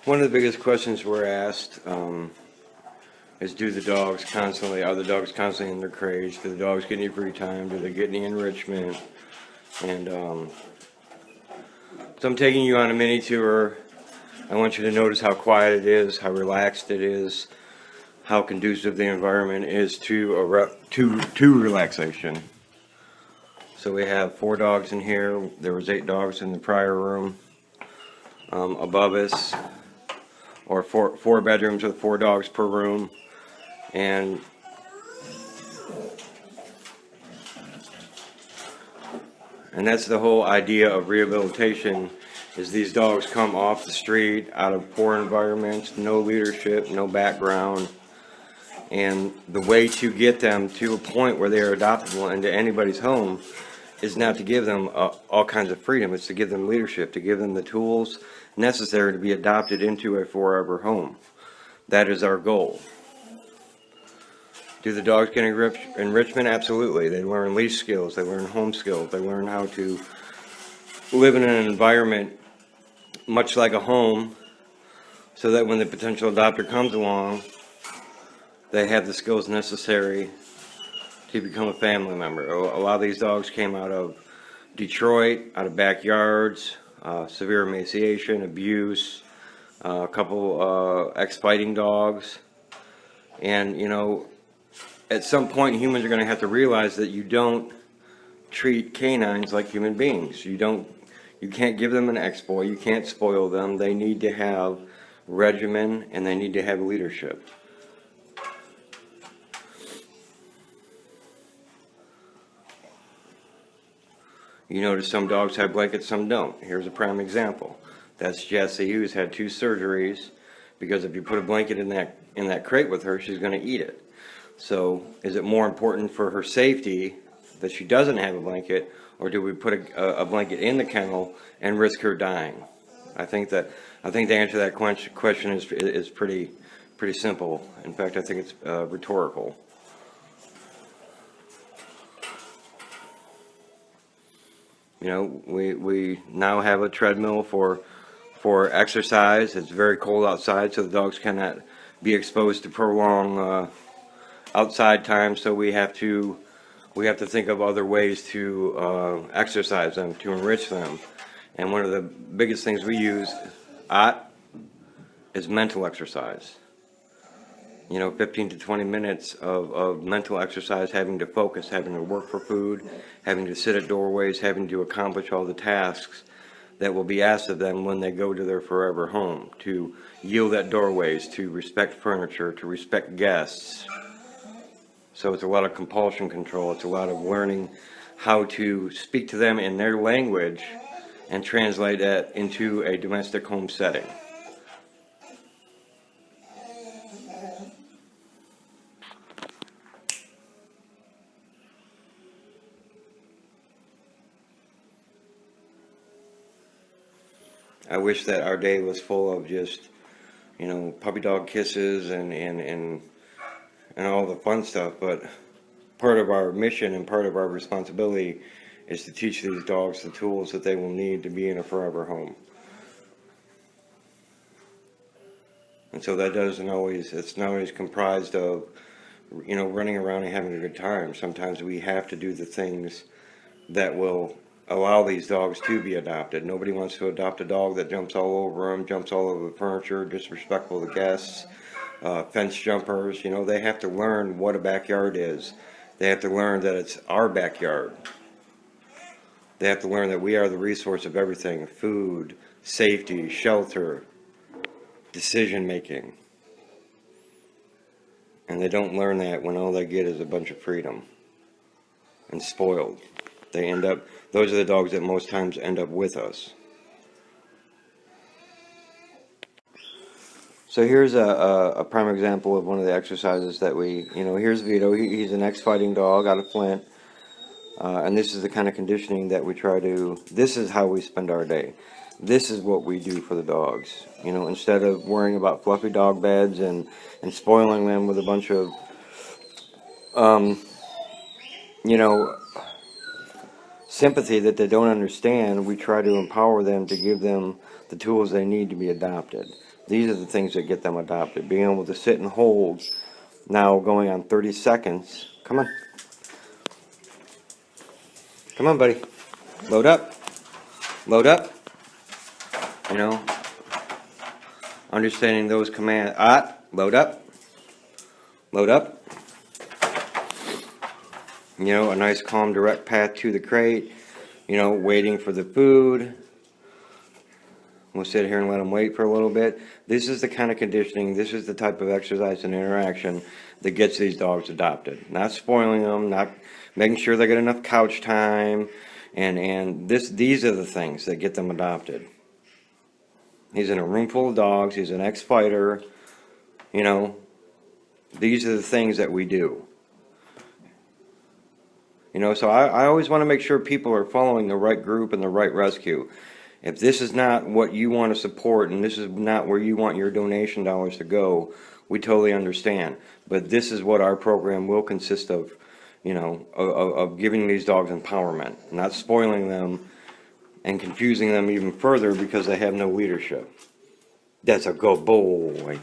One of the biggest questions we're asked is, are the dogs constantly in their cage? Do the dogs get any free time? Do they get any enrichment? And so I'm taking you on a mini tour. I want you to notice how quiet it is, how relaxed it is, how conducive the environment is to relaxation. So we have 4 dogs in here. There was 8 dogs in the prior room. Above us, or four bedrooms with 4 dogs per room, and that's the whole idea of rehabilitation. Is these dogs come off the street, out of poor environments, no leadership, no background, and the way to get them to a point where they are adoptable into anybody's home is not to give them all kinds of freedom. It's to give them leadership, to give them the tools necessary to be adopted into a forever home. That is our goal. Do the dogs get enrichment? Absolutely. They learn leash skills, they learn home skills, they learn how to live in an environment much like a home, so that when the potential adopter comes along, they have the skills necessary to become a family member. A lot of these dogs came out of Detroit, out of backyards, severe emaciation, abuse, a couple ex-fighting dogs. And, you know, at some point humans are going to have to realize that you don't treat canines like human beings. You can't give them an ex-boy, you can't spoil them. They need to have regimen and they need to have leadership. You notice some dogs have blankets, some don't. Here's a prime example. That's Jessie, who's had 2 surgeries, because if you put a blanket in that crate with her, she's going to eat it. So is it more important for her safety that she doesn't have a blanket, or do we put a blanket in the kennel and risk her dying? I think the answer to that question is pretty simple. In fact, I think it's rhetorical. You know, we now have a treadmill for exercise. It's very cold outside, so the dogs cannot be exposed to prolonged outside time. So we have to think of other ways to exercise them, to enrich them. And one of the biggest things we use is mental exercise. You know, 15 to 20 minutes of mental exercise, having to focus, having to work for food, having to sit at doorways, having to accomplish all the tasks that will be asked of them when they go to their forever home, to yield at doorways, to respect furniture, to respect guests. So it's a lot of compulsion control. It's a lot of learning how to speak to them in their language and translate that into a domestic home setting. I wish that our day was full of just, you know, puppy dog kisses and all the fun stuff, but part of our mission and part of our responsibility is to teach these dogs the tools that they will need to be in a forever home. And so that it's not always comprised of, you know, running around and having a good time. Sometimes we have to do the things that will allow these dogs to be adopted. Nobody wants to adopt a dog that jumps all over them, jumps all over the furniture, disrespectful to guests, fence jumpers. You know, they have to learn what a backyard is. They have to learn that it's our backyard. They have to learn that we are the resource of everything: food, safety, shelter, decision making. And they don't learn that when all they get is a bunch of freedom and spoiled. Those are the dogs that most times end up with us. So here's a prime example of one of the exercises that here's Vito. He's an ex-fighting dog out of Flint. And this is the kind of conditioning that we this is how we spend our day. This is what we do for the dogs. You know, instead of worrying about fluffy dog beds and spoiling them with a bunch of, sympathy that they don't understand, we try to empower them to give them the tools they need to be adopted. These are the things that get them adopted. Being able to sit and hold, now going on 30 seconds. Come on. Come on, buddy. Load up. Load up. You know, understanding those commands. Load up. Load up. You know, a nice calm direct path to the crate. You know, waiting for the food. We'll sit here and let them wait for a little bit. This is the kind of conditioning, this is the type of exercise and interaction that gets these dogs adopted. Not spoiling them, not making sure they get enough couch time, and these are the things that get them adopted. He's in a room full of dogs, he's an ex-fighter, you know, these are the things that we do. You know, so I always want to make sure people are following the right group and the right rescue. If this is not what you want to support and this is not where you want your donation dollars to go, we totally understand. But this is what our program will consist of, you know, of giving these dogs empowerment, not spoiling them and confusing them even further because they have no leadership. That's a good boy.